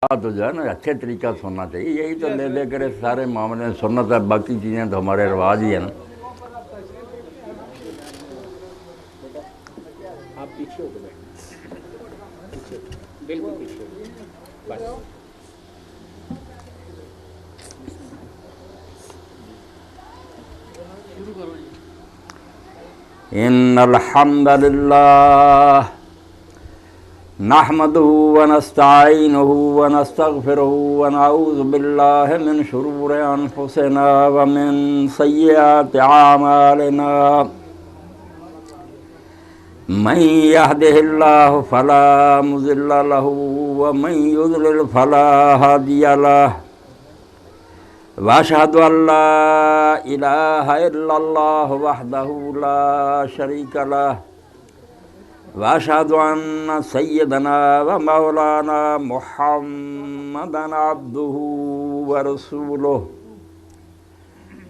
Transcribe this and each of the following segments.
تو جو ہے نا اچھے طریقہ سے سننا چاہیے. یہی تو لے لے کر سارے معاملے میں سنت ہے، باقی چیزیں تو ہمارے رواج ہی ہیں نا. آپ پیچھے ہو کے بیٹھیں، پیچھے بالکل پیچھے ہو بس. ان الحمد للہ نحمده ونستعینه ونستغفره ونعوذ باللہ من شرور انفسنا ومن سیئات اعمالنا. من يهده الله فلا مضل له ومن يضلل فلا هادي له. واشهد ان لا اله الا الله وحده لا شريك له. واشهد ان سيدنا ومولانا محمدا عبده ورسوله.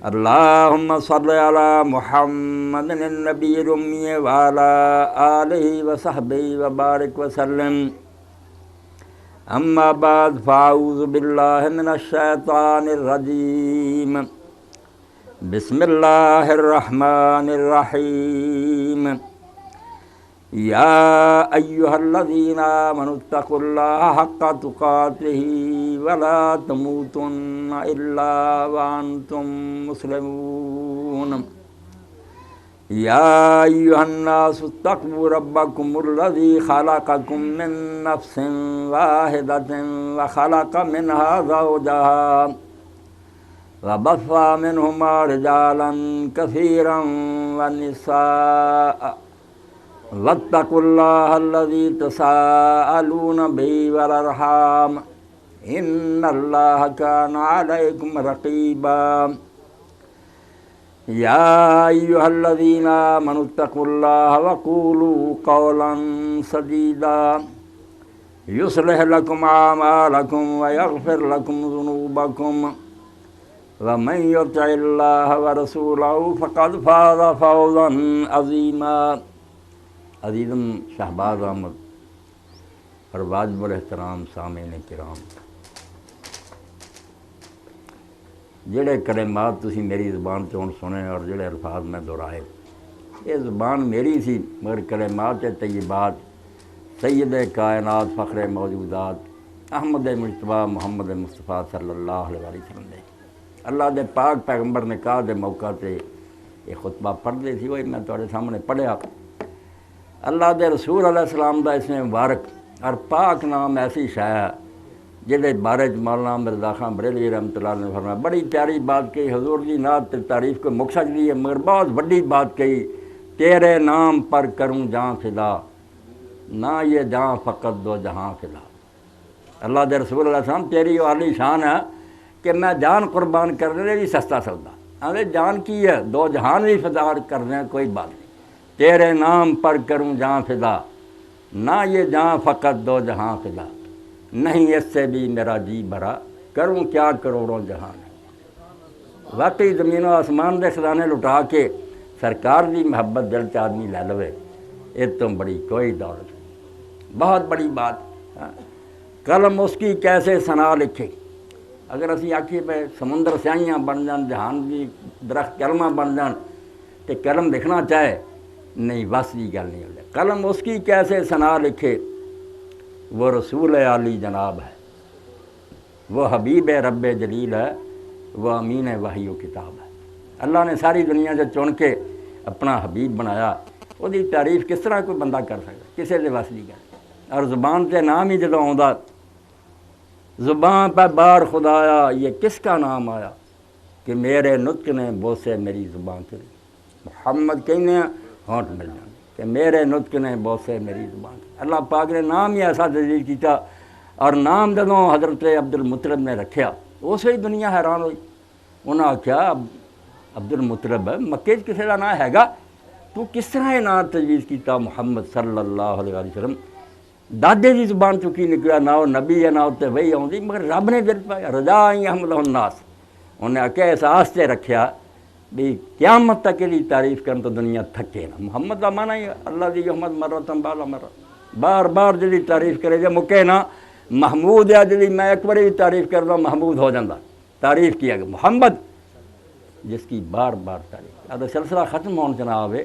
اللهم صل على محمد النبي الأمي وعلى آله وصحبه وبارك وسلم. أما بعد فأعوذ بالله من الشيطان الرجيم. بسم الله الرحمن الرحيم. يا أيها الذين آمنوا اتقوا الله حق تقاته ولا تموتن إلا وأنتم مسلمون. يا أيها الناس اتقوا ربكم الذي خلقكم من نفس واحدة وخلق منها زوجها وبث منهما رجالا كثيرا ونساء. واتقوا الله الذي تساءلون به والأرحام إن الله كان عليكم رقيبا. يا أيها الذين آمنوا اتقوا الله وقولوا قولا سديدا يصلح لكم أعمالكم ويغفر لكم ذنوبكم ومن يطع الله ورسوله فقد فاز فوزا عظيما. عزیزم شہباز احمد اور واجب الاحترام سامعین کرام، جڑے کلمات تسی میری زبان سے ہن سنے اور جڑے الفاظ میں دہرائے، یہ زبان میری سی مگر کلمات طیبات سید کائنات فخر موجودات احمد مجتبیٰ محمد مصطفیٰ صلی اللہ علیہ وسلم نے اللہ دے پاک پیغمبر نکاح دے موقع تے یہ خطبہ پڑھتے سی، وہی میں تواڈے سامنے پڑھیا. اللہ دے رسول علیہ السلام دا اس میں مبارک اور پاک نام ایسی شے ہے جہدے بارے مولانا مرزا خان بریلوی رحمۃ اللہ علیہ نے فرمایا. بڑی پیاری بات کہی، حضور دی نعت تعریف کو مک سکتی ہے مگر بہت بڑی بات کہی، تیرے نام پر کروں جاں فدا، نہ یہ جاں فقط دو جہاں فدا. اللہ دے رسول علیہ السلام تیری عالی شان ہے کہ میں جان قربان کرنے بھی سستا سودا. ارے جان کی ہے، دو جہان بھی فدا کرنے کوئی بات نہیں. تیرے نام پر کروں جہاں فدا، نہ یہ جہاں فقط دو جہاں فدا، نہیں اس سے بھی میرا جی بھرا، کروں کیا کروڑوں جہان. واقعی زمین و آسمان دے خزانے لٹا کے سرکار دی محبت دل چ آدمی لے لوے، اس تو بڑی کوئی دولت. بہت بڑی بات. قلم اس کی کیسے ثنا لکھے. اگر اسی آکھیے پہ سمندر سیاہیاں بن جان، جہان دی درخت کلمہ بن جان تے قلم لکھنا چاہے نہیں، بس یہ گل نہیں ہوتی. قلم اس کی کیسے ثنا لکھے، وہ رسول عالی جناب ہے، وہ حبیب رب جلیل ہے، وہ امین وحی و کتاب ہے. اللہ نے ساری دنیا سے چن کے اپنا حبیب بنایا، وہ دی تعریف کس طرح کوئی بندہ کر سکتا، کسے دے بس نہیں گل. اور زبان سے نام ہی جدوں آਉਂدا، زبان پہ بار خدایا یہ کس کا نام آیا کہ میرے نطق نے بوسے میری زبان سے. محمد کہنے ہیں ہونٹ مل جانے کہ میرے نطق نے بوسے میری زبان سے. اللہ پاک نے نام ہی ایسا تجدید کیتا، اور نام جدوں حضرت عبد المطلب نے رکھیا اسے ہی دنیا حیران ہوئی. انہاں آکھیا عبد المطلب مکے چ کسے دا نام ہے گا، تو کس طرح یہ نام تجویز کیتا محمد صلی اللہ علیہ وسلم. دادے دی زبان چکی نکلا، نہ وہ نبی ہے نہ اتنے وہی آتی، مگر رب نے دل پایا رضا احمد الناس. انہیں آکھیا اس آستے رکھیا بھی قیامت تک یہ تعریف کرن تو دنیا تھکے نہ. محمد کا معنی ہی اللہ دی محمد مرتن بالا مرت، بار بار جی تعریف کرے جے مکے نہ محمود ہے جی میں ایک بار بھی تعریف کرتا ہوں محمود ہو جاتا تعریف کیا گیا محمد جس کی بار بار تعریف اگر سلسلہ ختم ہونا جناب ہے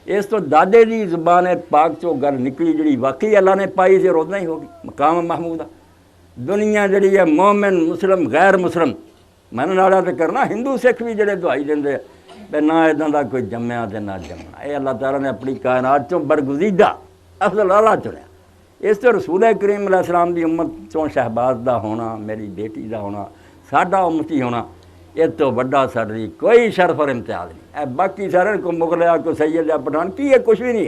اس تو دادے دی زبان پاک چو گل نکلی جڑی واقعی اللہ نے پائی سے روزنا ہی ہوگی مقام محمود دنیا جڑی ہے مومن مسلم غیر مسلم میں نے تو کرنا ہندو سکھ بھی جڑے دعائی دیں بے نہ اداں دا کوئی جمیا تے نہ جمنا اے اللہ تعالیٰ نے اپنی کائنات چوں برگزیدہ افضل اعلیٰ چنیا اس تو رسول کریم علیہ السلام دی امت چوں شہباز دا ہونا میری بیٹی دا ہونا ساڈا امتی ہونا یہ تو بڑا ساری کوئی شرف اور امتیاز نہیں اے باقی سارے کو مغلیا کو سید یا پٹھان کی ہے کچھ بھی نہیں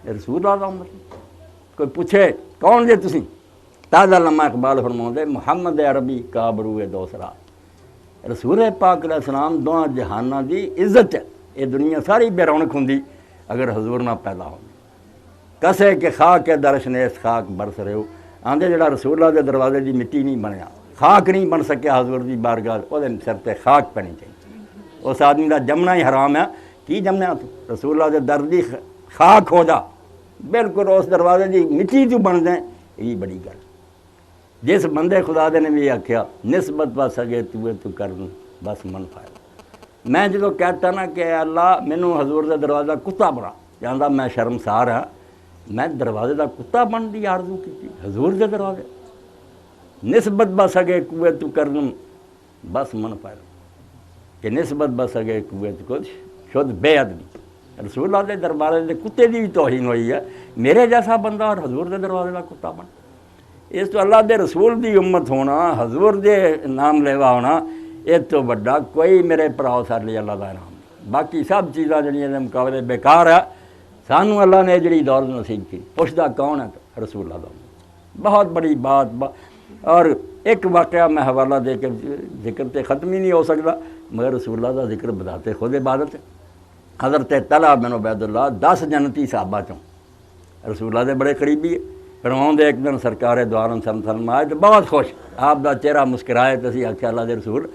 ہے رسول اللہ دا امت کوئی پوچھے کون جے تسی تازہ علامہ اقبال فرماؤندے محمد عربی کابرو دوسرا رسول پاک علیہ السلام دونوں جہاناں دی عزت ہے یہ دنیا ساری بے رونق ہوندی اگر حضور نہ پیدا ہو کسے کہ خاک ہے درشنیس خاک برس رہے ہو آندے جڑا رسول اللہ دے دروازے دی مٹی نہیں بنیا خاک نہیں بن سکیا حضور دی بارگاہ وہ سر تے خاک پینی چاہیے اس آدمی دا جمنا ہی حرام ہے کی جمنا تو رسول اللہ دے در دی خاک ہو جا بالکل اس دروازے دی مٹی تو بن دیں یہی بڑی گل جس بندے خدا دے نے بھی آکھیا نسبت بس سگے تو کر بس من فائدہ میں جدو کہتا نا کہ اللہ مینوں حضور دے دروازہ کتا بنا جاندا میں شرمسار ہاں میں دروازے دا کتا بن دی آرزو کی حضور دے دروازے نسبت بس اگے کوئے تو کر بس من فائدہ کہ نسبت بس اگے کوئے تو کچھ شد بے ادبی رسول اللہ دے دروازے دے کتے دی بھی توہین ہوئی ہے میرے جیسا بندہ اور حضور دے دروازے دا کتا بن اس تو اللہ دے رسول دی امت ہونا حضور دے نام لیوا ہونا یہ تو بڑا کوئی میرے پراؤ سار لی اللہ دا نام باقی سب چیزاں جڑیاں دے مقابلے بیکار ہے سانو اللہ نے جڑی دور نصیب کی پوچھدا کون ہے تو رسول اللہ دا بہت بڑی بات اور ایک واقعہ میں حوالہ دے کے ذکر تے ختم ہی نہیں ہو سکتا مگر رسول اللہ دا ذکر بتاتے خود عبادت ہے حضرت طلحہ بن عبید اللہ 10 جنتی صحابہ چوں رسول اللہ دے بڑے قریبی ہے فرماؤں دے ایک دن سرکار دو عالم صلی اللہ علیہ وسلم آئے تو بہت خوش آپ دا چہرہ مسکرائے تو اسی آکھیا اللہ دے رسول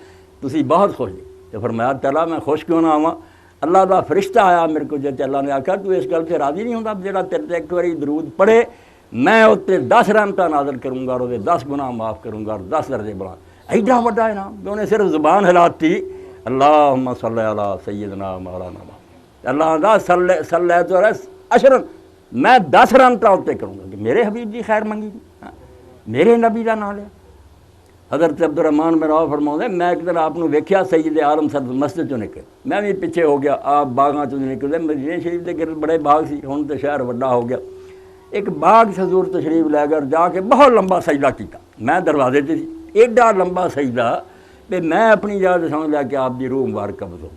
تسی بہت خوش جی تو فرمایا طلحہ میں خوش کیوں نہ آواں اللہ دا فرشتہ آیا میرے کو جب اللہ نے آکھا تو اس گل سے راضی نہیں ہوندا جڑا تیرے تے ایک باری درود پڑھے میں اتنے 10 رحمتاں نازل کروں گا اور وہ 10 گناہ معاف کروں گا اور 10 درجے بڑھا ایڈا بڑا انعام انہیں صرف زبان ہلاتی اللہم صلی علی سیدنا مولانا اللہ دا صلی تو اشرن میں 10 رحمتاں اتنے کروں گا کہ میرے حبیب دی خیر منگی میرے نبی دا نام لیا حضرت عبد الرحمن بن عوف فرماؤندے میں ایک دن آپ ویکھیا سید عالم صاحب مسجد چوں نکلے میں بھی پیچھے ہو گیا آپ باغاں چوں نکلے مدینے شریف دے گرد بڑے باغ سی ہن تے شہر وڈا ہو گیا ایک باغ حضور تشریف لے کر جا کے بہت لمبا سجدہ کیتا میں دروازے تے سی ایڈا لمبا سجدہ کہ میں اپنی جگہ سمجھ لیا کہ آپ دی روح مبارک قبض ہو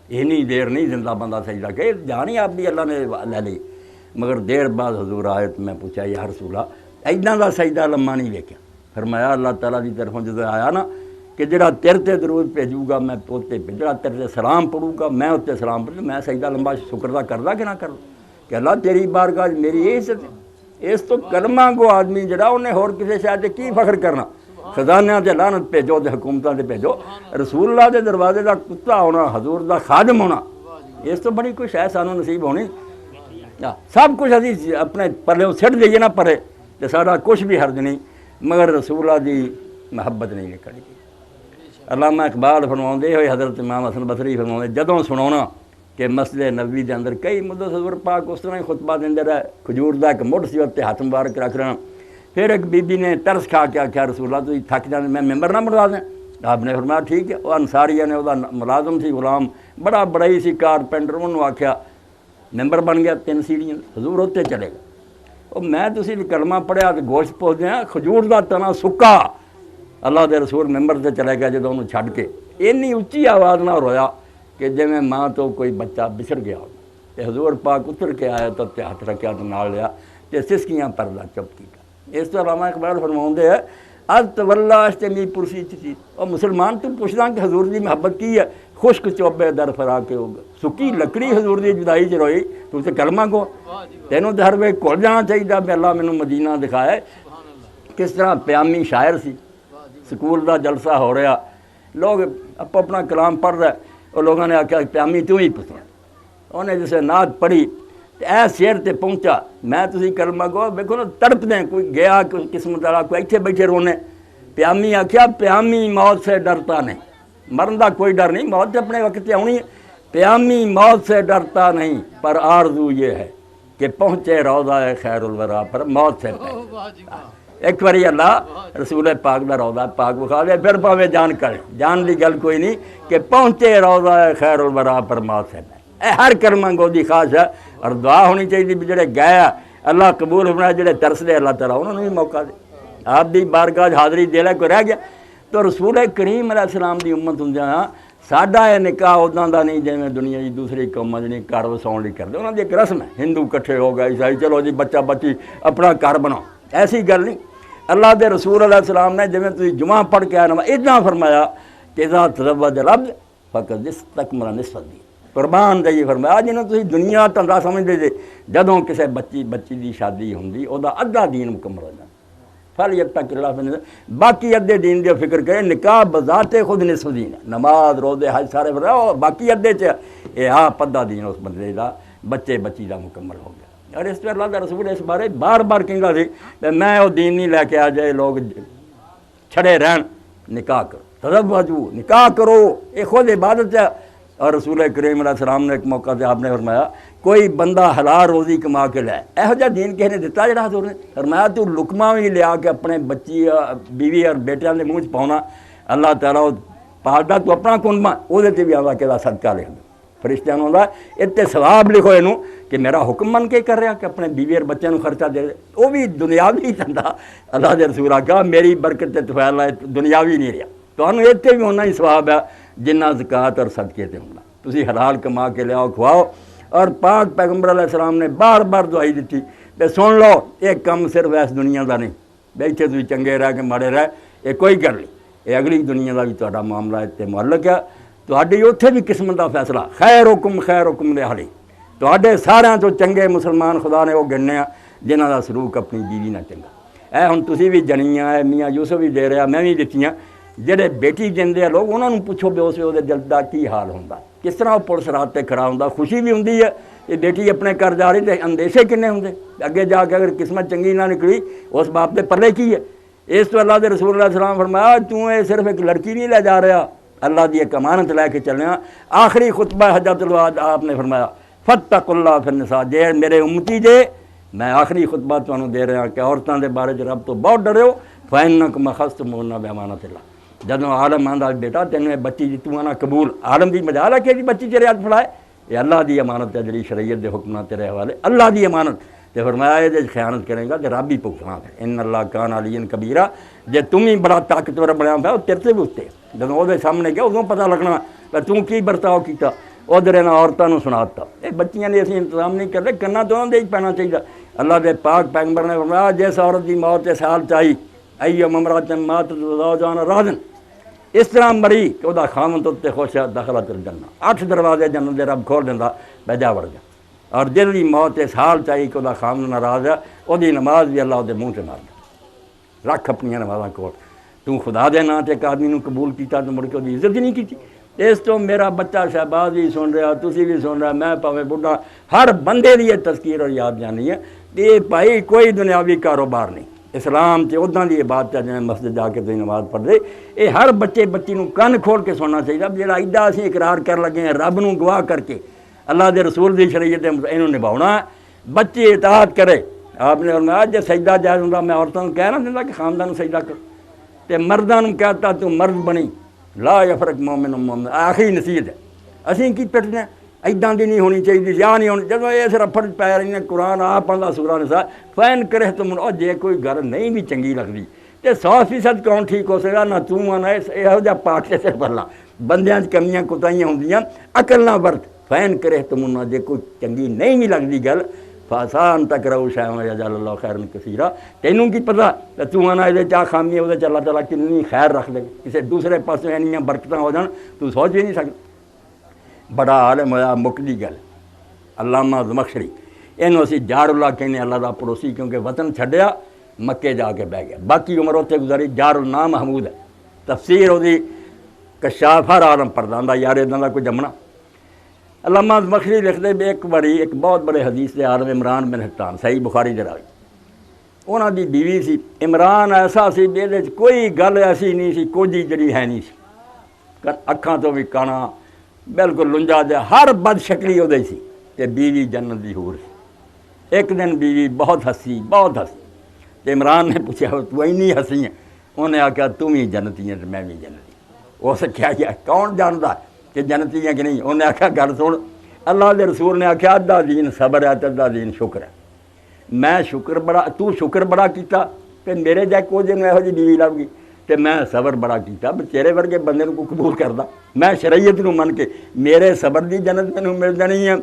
اتنی دیر نہیں زندہ بندہ سجدہ کہ جانی آپ دی اللہ نے لے لی مگر دیر بعد حضور آئے تو میں پوچھا یا رسول اللہ ایڈا دا سجدہ لمبا نہیں ویکھیا فرمایا اللہ تعالیٰ دی طرفوں جدو آیا نا کہ جڑا تیرے تے درود بھیجوں گا میں اتنے جڑا تیرے تے سلام پڑھوں گا میں اتنے سلام پڑھوں میں سجدہ لمبا شکر دا کردا کہ نہ کردا کہ اللہ تیری بارگاہ میری یہ عزت ہے اس تو کلمہ کو آدمی جڑا انہیں ہور کسی شاید کی فخر کرنا خزانیاں تے لعنت بھیجو تے حکومتاں تے بھیجو رسول اللہ دے دروازے دا کتا ہونا حضور دا خادم ہونا اس تو بڑی کچھ ہے سانو نصیب ہونی سب کچھ ابھی اپنے پلے سٹ دئیے نہ پڑے تو سارا کچھ بھی حرج نہیں مگر رسول اللہ دی محبت نہیں نکلی علامہ اقبال فرماؤندے ہوئے حضرت امام حسن بصری فرماؤندے جدوں سناونا کہ مسجد نبوی دے اندر کئی مدت حضور پاک اس طرح ہی خطبہ دیندے رہے کھجور دا ایک مٹھ سی تے ہاتھ مبارک رکھ رہا پھر ایک بی بی نے ترس کھا کے آخیا رسول اللہ تھی تھک جانے میں ممبر نہ بنوا دیں آپ نے فرمایا ٹھیک ہے وہ انصاریہ نے وہ ملازم سی غلام بڑا بڑائی سی کارپینٹر انہوں آخیا ممبر بن گیا 3 سیڑھیاں حضور ہوتے چلے گا وہ میں تسی کلمہ پڑھیا تو گوشت پہنچ ہیں کھجور دا تنا سکا اللہ دے رسول ممبر سے چلے گیا جدوں انہوں چھڈ کے اینی اچھی آواز نہ رویا کہ جی میں ماں تو کوئی بچہ بچھڑ گیا ہو تے حضور پاک اتر کے آیا تو ہاتھ رکھیا تو نال لیا تے سسکیاں پردہ چپ کیتا اس تو علامہ اقبال فرماؤندے ہے از تولا اشتمی پرسی چیز اور مسلمان تو پوچھدا کہ حضور دی محبت کی ہے خشک چوبے در فرا کے ہوگا سکی لکڑی حضور دی جدائی چ روئی تو تے کلمہ کو تینوں تے ہر وے کھل جانا چاہیے بھی اللہ مینوں مدینہ دکھائے کس طرح پیامی شاعر سی سکول دا جلسہ ہو رہا لوگ اپنا کلام پڑھ رہے اور لوگوں نے آخیا پیامی تو ہی پسند انہیں جیسے نعت پڑھی اے شیر تے پہنچا میں تسی کلمہ کو دیکھو نا تڑپ دیں کوئی گیا کوئی قسمت والا کوئی ایتھے بیٹھے رونے پیامی آخیا پیامی موت سے ڈرتا نہیں مرن دا کوئی ڈر نہیں موت اپنے وقت آنی ہے پیامی موت سے ڈرتا نہیں پر آرزو یہ ہے کہ پہنچے روضہ خیر الورا پر موت سے پہلے ایک باری اللہ رسول پاک دا روضہ پاک بخا دے پھر پاوے جان کرے جان دی گل کوئی نہیں کہ پہنچے روضہ خیر الورا پر موت سے پہلے ہر کلمہ گو دی خاص ہے اور دعا ہونی چاہیے بھی جڑے گئے اللہ قبول ہونا جڑے ترس دے اللہ تعالیٰ انہوں نے بھی موقع دے آپ دی بارگاہ حاضری دے لے کوئی رہ گیا تو رسول کریم علیہ السلام دی امت ہوں ساڈا یہ نکاح اداں دا نہیں جی دنیا کی دوسری قوم جی گھر وساؤ لی کرتے انہوں نے ایک رسم ہے ہندو کٹھے ہو گئے عیسائی چلو جی بچہ بچی اپنا گھر بناؤ ایسی گل نہیں اللہ دے رسول علیہ السلام نے جی تھی جمعہ پڑھ کے آنا اتنا فرمایا کہ اذا تزوج العبد فقد استکمل نصف الدین قربان دے فرمایا جنہوں تھی دنیا دھندا سمجھتے جے جدوں کسے بچی دی شادی ہوندی او دا ادھا دین مکمل ہو جاتا پھل اب تک اللہ باقی ادھے دین دی فکر کرے نکاح بذات خود نصف دین ہے نماز روزے حج سارے فرمایا باقی ادھے یہ آپ ادھا دین اس بندے دا بچے بچی دا مکمل ہو گیا اور اس پہ اللہ دا رسول اس بارے بار بار کہنگا سی میں وہ دین نہیں لے کے آ جائے لوگ چھڑے رہن نکاح کرو تزوجو نکاح کرو یہ خود عبادت ہے اور رسول کریم علیہ السلام نے ایک موقع سے آپ نے فرمایا کوئی بندہ حلال روزی کما کے لائے یہو جہا دین کسی نے دتا جڑا حضور نے فرمایا تو لقمہ بھی لیا کے اپنے بچی بیوی اور بیٹیاں کے منہ چ پاؤنا اللہ تعالیٰ پالتا تو اپنا کنبا وہ بھی آتا کہ صدقہ لکھ دو فرشتیاں آتا اتنے ثواب لکھو یہ کہ میرا حکم من کے کر رہا کہ اپنے بیوی اور بچوں خرچہ دے وہ بھی دنیاوی چاہتا اللہ کے رسول آ میری برکت طفیل دنیاوی نہیں رہا تو اتنے بھی ہونا ہی ثواب ہے جنہ زکوٰۃ اور صدقے تے ہونا تسی حلال کما کے لیاؤ کھواؤ اور پاک پیغمبر علیہ السلام نے بار بار دعائی دیتی کہ سن لو ایک کم صرف اس دنیا دا نہیں بیٹھے تھی چنگے رہ کے ماڑے رہ یہ کوئی گل نہیں یہ اگلی دنیا دا بھی تہاڈا معاملہ اتنے معلق ہے تہاڈی اوتھے بھی قسمت دا فیصلہ خیرکم لأہلی تہاڈے ساریاں تو چنگے مسلمان خدا نے وہ گننے ہیں جنہاں دا سلوک اپنی بیوی نہ چنگا اے ہن تسی بھی جنیاں اے میاں یوسف بھی دے رہا میں بھی دتیاں جڑے بیٹی دیندے لوگ انہوں نے پوچھو بھی اس وقت دل دا کی حال ہوندا کس طرح وہ پولیس رات تے کھڑا ہوندا خوشی بھی ہوندی ہے یہ بیٹی اپنے گھر جا رہی تے اندیشے کنے ہوندے اگے جا کے اگر قسمت چنگی نہ نکلی اس باپ دے پلے کی ہے اس تو اللہ دے رسول اللہ علیہ وسلم فرمایا تو یہ صرف ایک لڑکی نہیں لے جا رہا اللہ دی ایک امانت لے کے چلنے آخری خطبہ حجۃ الوداع آپ نے فرمایا فاتقوا اللہ فی النساء جے میرے امتی جے میں آخری خطبہ تانوں دے رہا کہ عورتوں دے بارے رب تو بہت ڈریو فإنکم أخذتموہن بأمانۃ اللہ جدوں عالم آندا بیٹا تینوں بچی دی تو آنا قبول عالم دی مجال ہے کہ بچی تیرے ہاتھ پھڑائے یہ اللہ دی امانت ہے جڑی شریعت دے حکم تیرے حوالے اللہ دی امانت تے فرمایا یہ جے خیانت کرے گا تے رب ہی بھگتنا ہے ان اللہ کان علیٰ کبیرہ جے تم ہی بڑا طاقتور بنیا پیا تیرے تے بھی اتنے جدوں وہ سامنے گیا ادوں پتہ لگنا کہ تو کی برتاؤ کیتا ادھر انہاں عورتوں نوں سناتا یہ بچیاں نے اسی انتظام نہیں کرتے کنا تو انہوں دے ہی پینا چاہیے اللہ دے پاک پیغمبر نے فرمایا جس عورت دی موت تے سال چاہی ایّم امرأۃ ماتت وزوجها راضٍ اس طرح مری کہ وہ خامن تے خوش ہے دخلت الجنہ 8 دروازے جنت دے رب کھول دیندا بے جا وڑ جا اور جس دی موت اس حال چاہیے کہ وہ خامن ناراض ہے وہ نماز بھی اللہ دے منہ سے مار دے رکھ اپنی نمازاں کول تو خدا دے نام تے ایک آدمی نوں قبول کیتا تو مڑ کے وہ عزت ہی نہیں کیتی اس تو میرا بچہ شہباز بھی سن رہا تسی بھی سن رہا میں پاویں بڈھا ہر بندے دی یہ تذکیر اور یاد جانی ہے کہ بھائی کوئی دنیاوی کاروبار نہیں اسلام تے اداں دی عبادت ہے جویں مسجد جا کے تسی نماز پڑھ دے یہ ہر بچی نوں کن کھول کے سننا چاہیے جڑا ایڈا اسی اقرار کر لگے ہیں رب نوں گواہ کر کے اللہ دے رسول دی شریعت اینوں نبھاؤنا بچے اطاعت کرے آپ نے فرمایا جے سجدہ جائز ہوندا میں عورتاں نوں کہہ نہ دیندا کہ خاندان نوں سجدہ کر تے مرداں نوں کہتا تو مرد بنی لا یفرق مومن مومن آخری نصیحت ہے اسی کی پٹنے ایداں دی نہیں ہونی چاہیے یا نہیں ہونی جدوں یہ صرف فرض پی رہی ہیں قرآن آپ آندا سورہ نساء فین کرے تو من جے کوئی گل نہیں بھی چنگی لگدی تے 100% کون ٹھیک ہو سکدا نہ تو آنا یہو جہا پاک سے صرف اللہ بندیاں چ کمیاں کوتاہیاں ہوندیاں عقل نہ ورت فین کرے تو من جے کوئی چنگی نہیں بھی لگدی گل فاسان تک رہو شاہ یجعل اللہ خیرن کثیرا تینوں کی پتہ تو آنا یہ چاہ خامی ہے وہ اللہ تعالیٰ کنی خیر رکھ دے کسی دوسرے پاسوں اینیاں برکتاں ہو جان تو سوچ بھی نہیں سکتا بڑا عالم ہویا مکدی گل علامہ زمخشری اینوں اسی جار اللہ کہنے اللہ دا پڑوسی کیونکہ وطن چھڈیا مکے جا کے بہ گیا باقی عمر اتنے گزاری جار النام محمود ہے تفسیر وہ کشاف ہر عالم پردہ یار اداں دا کوئی جمنا علامہ مخری لکھتے بھی ایک باری ایک بہت بڑے حدیث دے عالم عمران بن حٹان صحیح بخاری دے راوی انہاں دی بیوی سی عمران ایسا سی بھی دے کوئی گل ایسی نہیں سی کوئی جڑی ہے نہیں سی اکھاں تو بھی کانا بالکل لنجا دے ہر بد شکلی وہ سی تے بیوی جنت دی حور سی ایک دن بیوی بہت ہسی تے عمران نے پوچھا تو اینی ہسی ہے انہیں آکھا تم ہی جنتی ہیں میں بھی جنتی اس کیا کون جانتا کہ جنتی ہیں کہ نہیں انہیں آکھا گل سن اللہ دے رسول نے آکھا ادھا دین صبر ہے تے ادھا دین شکر ہے میں شکر بڑا کیتا تے میرے جائے کو جن یہو جی بیوی لب گئی تے میں صبر بڑا کیتا تیرے ورگے بندے کو قبول کردا میں شریعت نو من کے میرے صبر دی جنت مینوں مل جانی ہے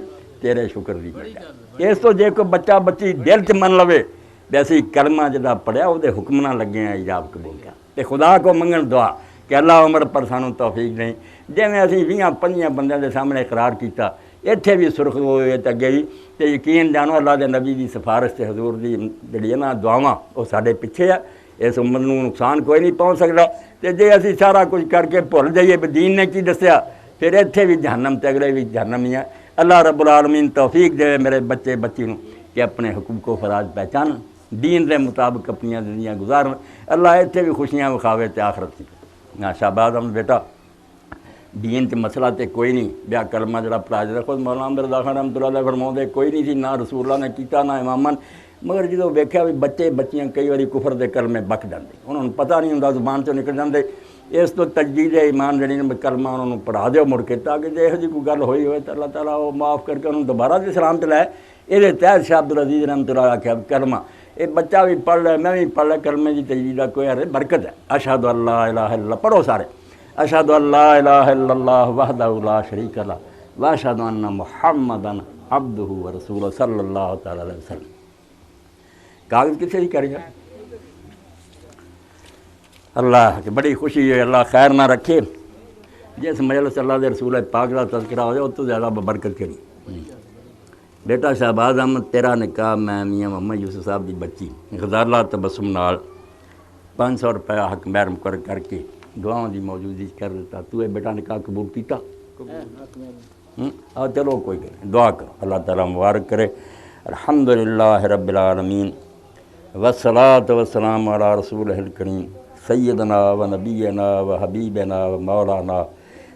تیرے شکر دی مل جانی اس تو جے کوئی بچہ بچی دل چ من لوے ویسے کلمہ جدا پڑھیا وہ حکم نہ لگے ہیں ایجاب قبول کیا تے خدا کو منگن دعا کہ اللہ عمر پر سانوں توفیق دیں جویں اسی 20-25 بندیاں دے سامنے اقرار کیتا اتھے بھی سرخ ہوئے تے اگے بھی تے یقین جانو اللہ دے نبی دی سفارش تے حضور دی جڑی نا دعاواں وہ ساڈے پیچھے ہے اس امت نوں نقصان کوئی نہیں پہنچ سکدا تے جے اسی سارا کچھ کر کے بھول جائیے بھی دین نے کی دسیا پھر اتھے بھی جہنم تے اگلے بھی جہنم ہی ہے اللہ رب العالمین توفیق دے میرے بچے بچی نوں کہ اپنے حقوق و فراز پہچان دین دے مطابق اپنی زندگیاں گزارن اللہ اتنے بھی خوشیاں وکھاوے تے آخرت کی شہباز احمد بیٹا دین تے مسئلہ تے کوئی نہیں بیا کلمہ جڑا پڑھا جا خود مولانا احمد رضا خان رحمۃ اللہ علیہ فرماؤندے کوئی نہیں سی نہ رسول اللہ نے کیتا نہ اماماں مگر جدوں ویکھیا بھی بچے بچیاں کئی واری کفر دے کلمے بک جاندے انہوں نے پتہ نہیں ہوندا زبان چوں نکل جاندے اس تو تجدید ایمان جڑی نے کلمہ انہوں نے پڑھا دیو مڑ کے تاکہ جے یہو جی کوئی گل ہوئی ہوئے تو اللہ تعالیٰ وہ معاف کر کے انہوں نے دوبارہ سے اسلام تے لائے یہ تحت شاہ عبدالعزیز رحمۃ اللہ علیہ آکھیا کلمہ یہ بچہ بھی پڑھ لے میں بھی پڑھ لے کلمے کی تجدید کا کوئی برکت ہے اشہد ان لا الہ الا اللہ پڑھو سارے اشہد ان لا الہ الا اللہ وحدہ لا شریک لہ واشہد ان محمدا عبدہ ورسولہ صلی اللہ تعالی علیہ وسلم کاغذ کسے ہی کرے گا اللہ کی بڑی خوشی ہے اللہ خیر نہ رکھے جس مجلس اللہ دے رسول پاک کا تذکرہ ہو جائے اس تو زیادہ برکت کری بیٹا شہباز احمد تیرا نکاح میں میاں محمد یوسف صاحب دی بچی غزالہ تبسم نال 500 روپیہ حق مہر مقرر کر کے دعاؤں دی موجودگی کر دیتا تو بیٹا نکاح قبول کیتا چلو کوئی دعا کرو اللہ تعالیٰ مبارک کرے الحمدللہ رب العالمین والصلاة والسلام علی رسولہ الکریم سیدنا و نبینا و حبیبنا و مولانا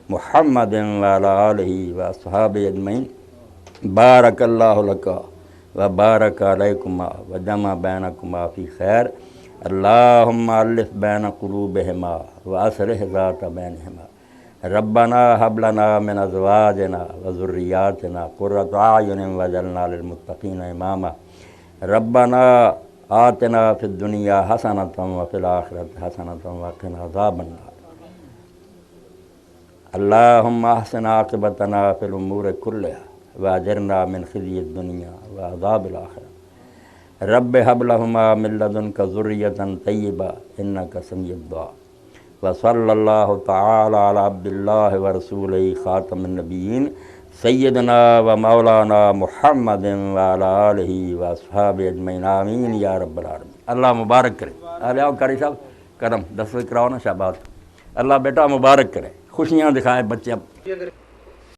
محمد وعلی آلہ و اصحابہ اجمعین بارک اللہ لکا و بارک علیکما و جمع بینکما فی خیر اللہم الف بین قلوبہما و اصلح ذات بینہما ربنا حب لنا من ازواجنا و ذریاتنا قرۃ اعین واجعلنا للمتقین اماما ربنا آتنا فی الدنیا حسنۃ وفی الآخرۃ حسنۃ وقنا عذاب النار اللہم احسن عاقبتنا فی الامور کلہا واجرنا من خزی الدنیا وعذاب الآخرہ رب حب لہما من لدنک ذریۃ طیبہ انک سمیع الدعاء وصلی اللہ تعالی علی عبد اللہ ورسولہ خاتم النبیین سیدنا و مولانا محمد وعلی آلہ و اصحابہ اجمعین آمین یا رب العالمین اللہ مبارک کرے آؤ قاری صاحب کرم دستخط کراؤ نا شہباز اللہ بیٹا مبارک کرے خوشیاں دکھائے بچے اب